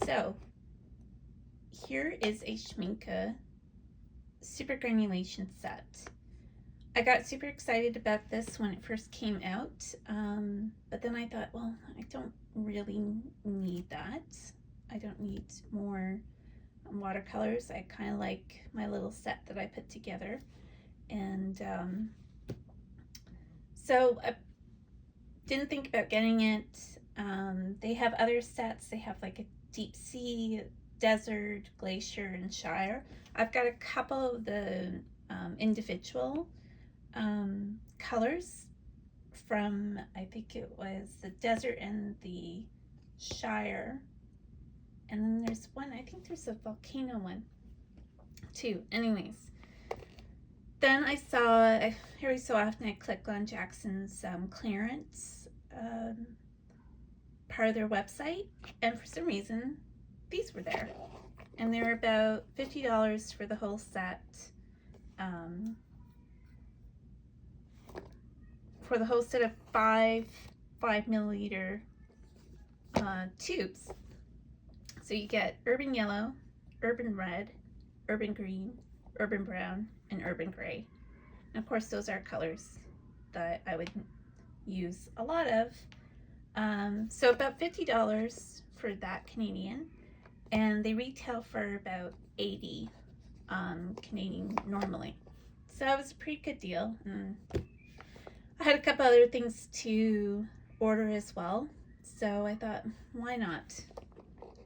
So here is a Schmincke Supergranulation set. I got super excited about this when it first came out, but then I thought, well, I don't really need that. I don't need more watercolors. I kind of like my little set that I put together. And so I didn't think about getting it. They have other sets. They have like a deep sea, desert, glacier, and shire. I've got a couple of the individual colors from, I think it was the desert and the shire. And then there's one, I think there's a volcano one too. Anyways, then I saw, every so often I click on Jackson's clearance part of their website, and for some reason these were there, and they were about $50 for the whole set, for the whole set of 5 milliliter tubes. So you get urban yellow, urban red, urban green, urban brown, and urban gray. And of course those are colors that I would use a lot of. So about $50 for that Canadian, and they retail for about 80 Canadian normally. So that was a pretty good deal. And I had a couple other things to order as well, so I thought, why not?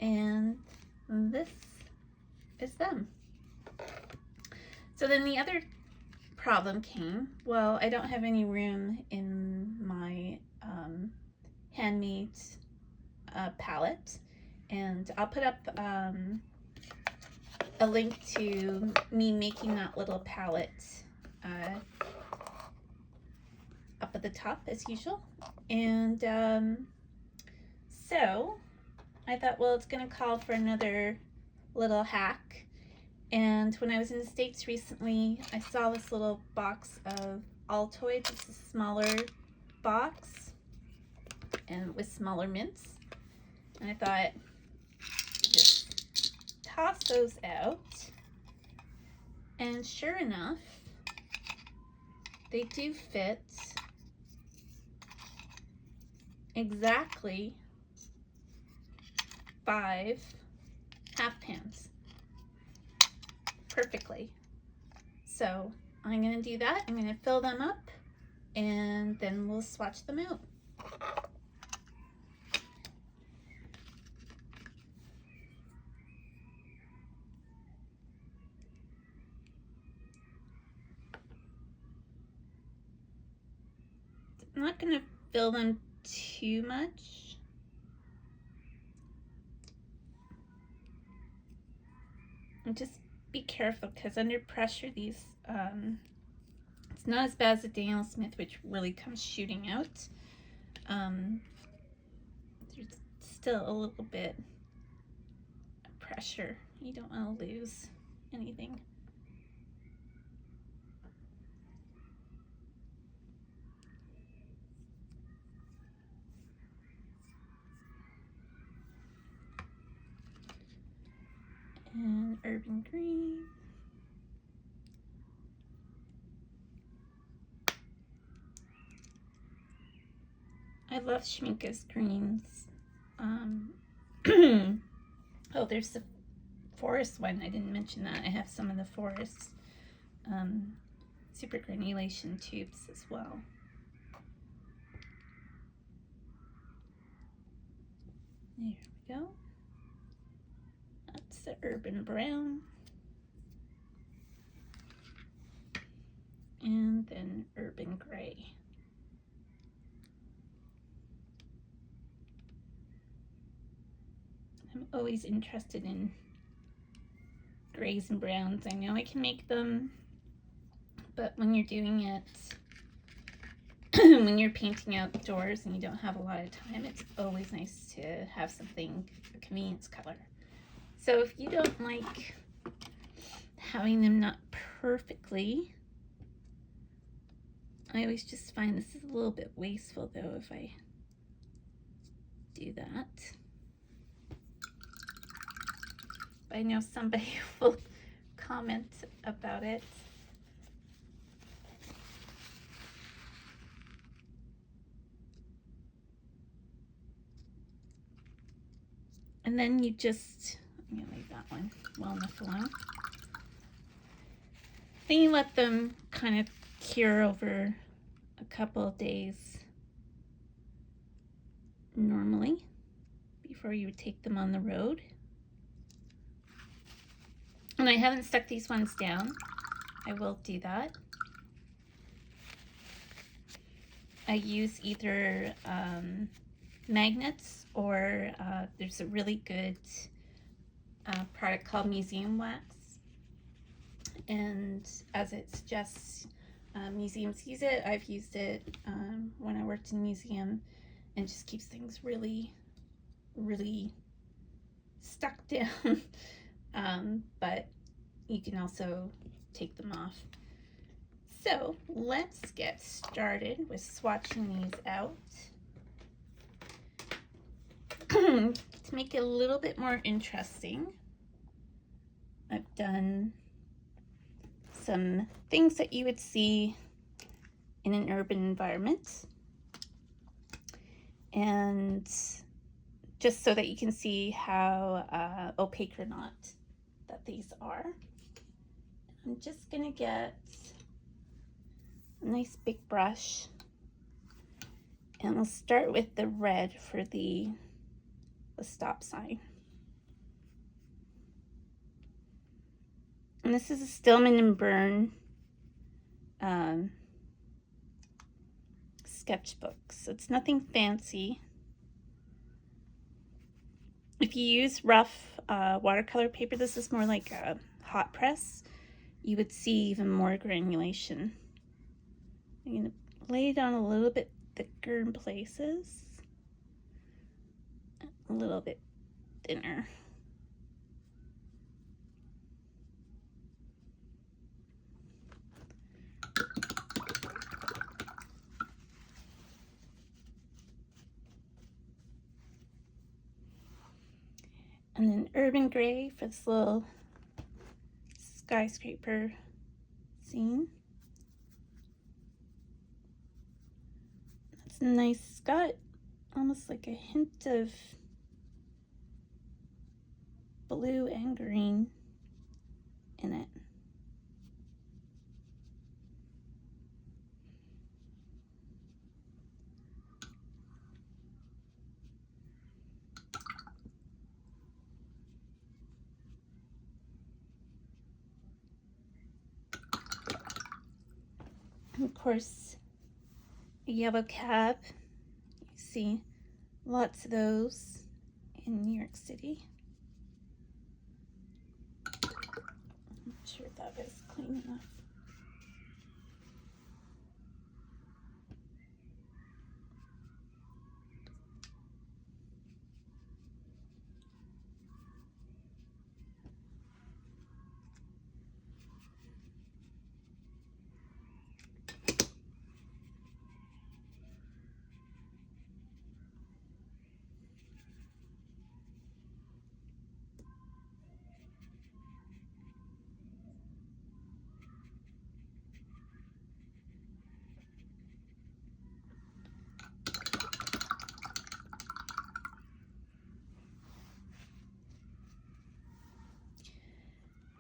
And this is them. So then the other problem came. Well, I don't have any room in my handmade palette, and I'll put up a link to me making that little palette up at the top as usual. And so I thought, well, it's gonna call for another little hack. And when I was in the States recently, I saw this little box of Altoids. It's a smaller box and with smaller mints. And I thought, just toss those out. And sure enough, they do fit exactly 5 half pans perfectly. So I'm going to do that. I'm going to fill them up, and then we'll swatch them out. I'm not going to fill them too much. And just be careful, because under pressure these, it's not as bad as the Daniel Smith, which really comes shooting out. There's still a little bit of pressure. You don't want to lose anything. And urban green. I love Schmincke's greens. Oh, there's the forest one. I didn't mention that. I have some of the forest Supergranulation tubes as well. There we go. That's the urban brown. And then urban gray. I'm always interested in grays and browns. I know I can make them, but when you're doing it, when you're painting outdoors and you don't have a lot of time, it's always nice to have something, a convenience color. So if you don't like having them not perfectly, I always just find this is a little bit wasteful though if I do that. I know somebody will comment about it. And then you just, I'm gonna leave that one well enough alone. Then you let them kind of cure over a couple of days normally before you would take them on the road. And I haven't stuck these ones down. I will do that. I use either magnets or there's a really good product called museum wax. And as it suggests, museums use it. I've used it when I worked in a museum, and it just keeps things really, really stuck down. But you can also take them off. So let's get started with swatching these out. To make it a little bit more interesting, I've done some things that you would see in an urban environment, and just so that you can see how opaque or not that these are. I'm just gonna get a nice big brush, and I'll start with the red for the stop sign. And this is a Stillman and Burn sketchbook, so it's nothing fancy. If you use rough watercolor paper, this is more like a hot press, you would see even more granulation. I'm going to lay it on a little bit thicker in places, a little bit thinner. And then urban gray for this little skyscraper scene. It's nice. It's got almost like a hint of blue and green in it. And of course, a yellow cab. You see lots of those in New York City. I'm not sure if that is clean enough.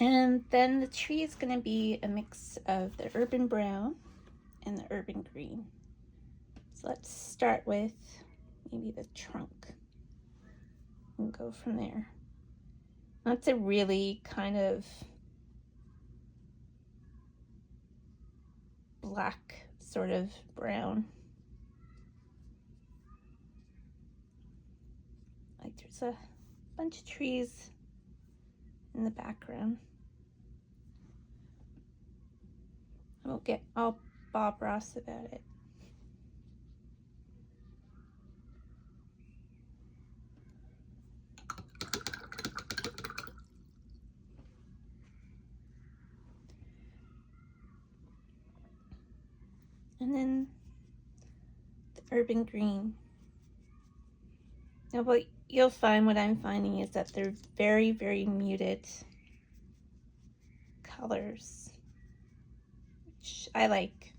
And then the tree is going to be a mix of the urban brown and the urban green. So let's start with maybe the trunk and go from there. That's a really kind of black sort of brown. Like there's a bunch of trees in the background. I won't get all Bob Ross about it. And then the urban green. Now what you'll find, what I'm finding, is that they're very, very muted colors, which I like.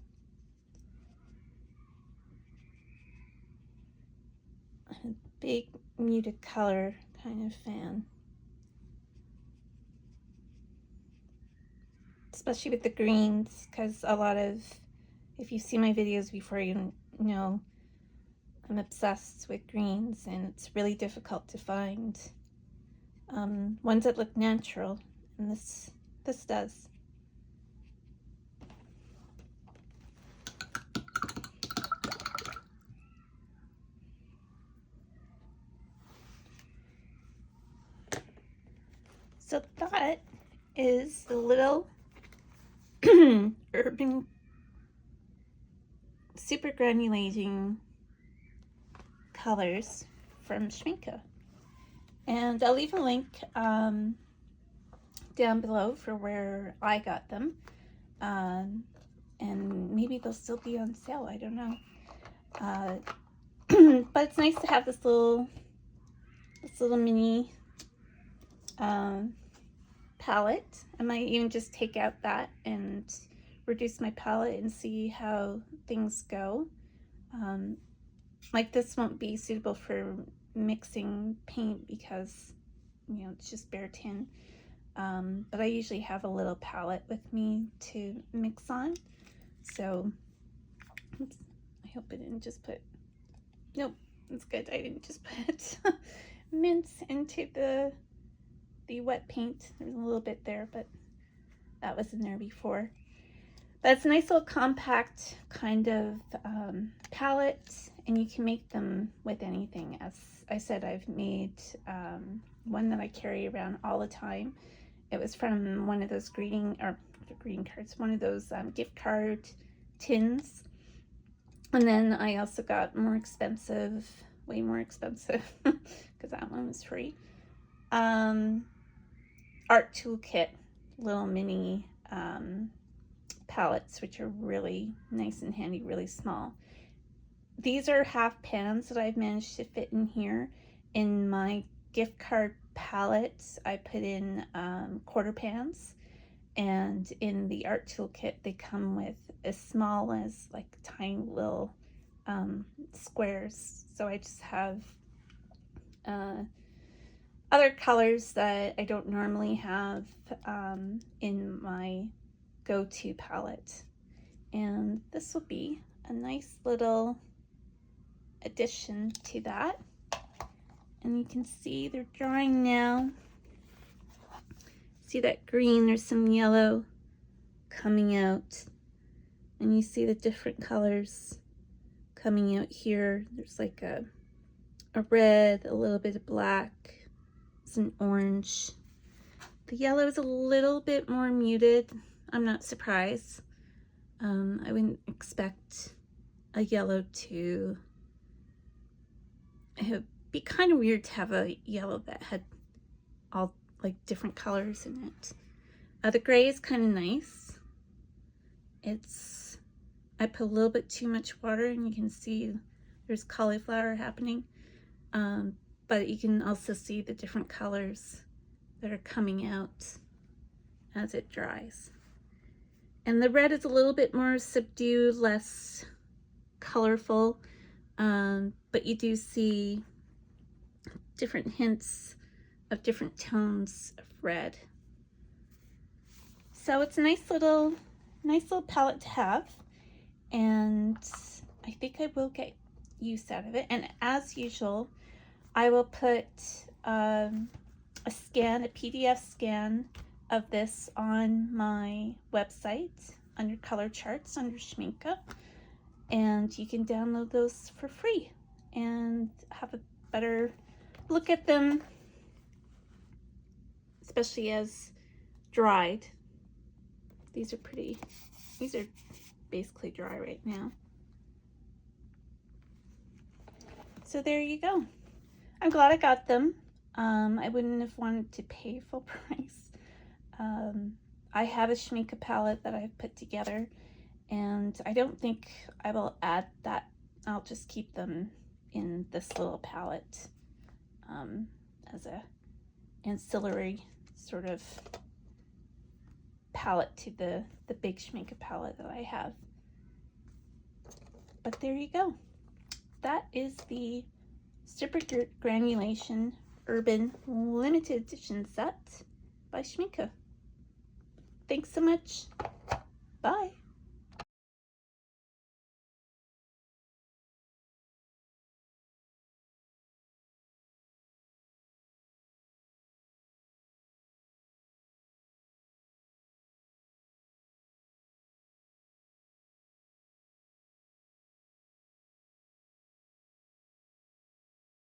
I'm a big muted color kind of fan. Especially with the greens, because a lot of, if you see my videos before, you know I'm obsessed with greens, and it's really difficult to find ones that look natural, and this does. So that is the little urban supergranulating colors from Schmincke. And I'll leave a link down below for where I got them. And maybe they'll still be on sale, I don't know. But it's nice to have this little mini palette. I might even just take out that and reduce my palette and see how things go. Like this won't be suitable for mixing paint because, you know, it's just bare tin. But I usually have a little palette with me to mix on. So, oops, I hope I didn't just put, nope, it's good. I didn't just put mints into the wet paint. There's a little bit there, but that was in there before. But it's a nice little compact kind of palette, and you can make them with anything. As I said, I've made one that I carry around all the time. It was from one of those greeting cards, one of those gift card tins. And then I also got more expensive, way more expensive, because that one was free. Art toolkit, little mini palettes, which are really nice and handy, really small. These are half pans that I've managed to fit in here. In my gift card palette, I put in quarter pans, and in the art toolkit they come with as small as like tiny little squares. So I just have other colors that I don't normally have in my go-to palette, and this will be a nice little addition to that. And you can see they're drying now. See that green, there's some yellow coming out, and you see the different colors coming out here. There's like a red, a little bit of black, it's an orange. The yellow is a little bit more muted. I'm not surprised. I wouldn't expect a yellow to, it would be kind of weird to have a yellow that had all like different colors in it. The gray is kind of nice. I put a little bit too much water, and you can see there's cauliflower happening. But you can also see the different colors that are coming out as it dries. And the red is a little bit more subdued, less colorful, but you do see different hints of different tones of red. So it's a nice little palette to have, and I think I will get use out of it. And as usual, I will put a PDF scan of this on my website under color charts under Schmincke, and you can download those for free and have a better look at them, especially as dried. These are basically dry right now. So there you go. I'm glad I got them. I wouldn't have wanted to pay full price. I have a Schmincke palette that I've put together, and I don't think I will add that. I'll just keep them in this little palette as a ancillary sort of palette to the big Schmincke palette that I have. But there you go. That is the Supergranulation Urban Limited Edition set by Schmincke. Thanks so much. Bye.